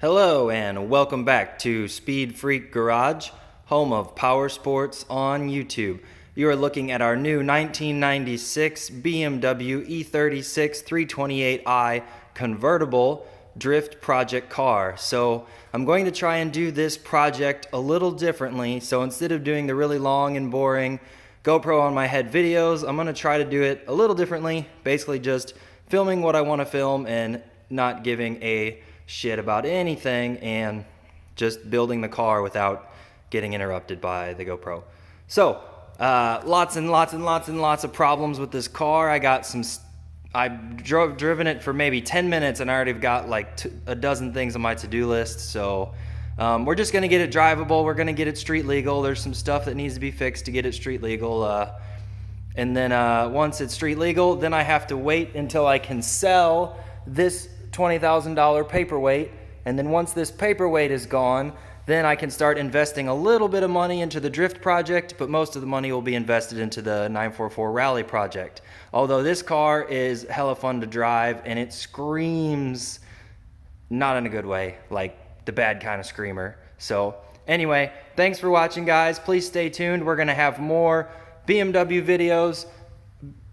Hello and welcome back to Speed Freak Garage, home of power sports on YouTube. You are looking at our new 1996 BMW E36 328i convertible drift project car. So I'm going to try and do this project a little differently. So instead of doing the really long and boring GoPro on my head videos, I'm going to try to do it a little differently, basically just filming what I want to film and not giving a shit about anything and just building the car without getting interrupted by the GoPro. So lots and lots of problems with this car. I've driven it for maybe 10 minutes and I already got like a dozen things on my to-do list. So we're just gonna get it drivable. We're gonna get it street legal. There's some stuff that needs to be fixed to get it street legal. And then once it's street legal, then I have to wait until I can sell this $20,000 paperweight, and then once this paperweight is gone, then I can start investing a little bit of money into the drift project, but most of the money will be invested into the 944 rally project. Although this car is hella fun to drive and it screams, not in a good way, like the bad kind of screamer. So anyway, thanks for watching, guys. Please stay tuned. We're gonna have more BMW videos,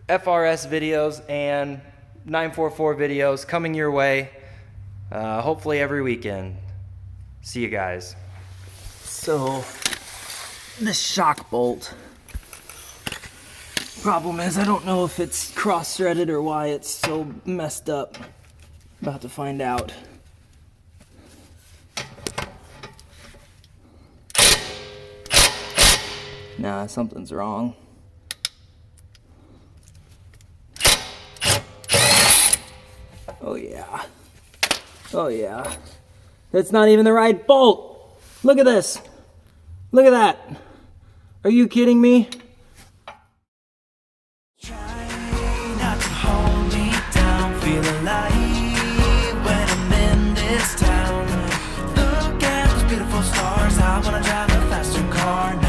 FRS videos, and 944 videos coming your way, hopefully every weekend. See you guys. So, this shock bolt. Problem is, I don't know if it's cross-threaded or why it's so messed up. About to find out. Nah, something's wrong. Oh yeah. Oh yeah. That's not even the right bolt. Look at this. Look at that. Are you kidding me? Try not to hold me down. Feel alive when I'm in this town. Look at those beautiful stars. I wanna drive a faster car now.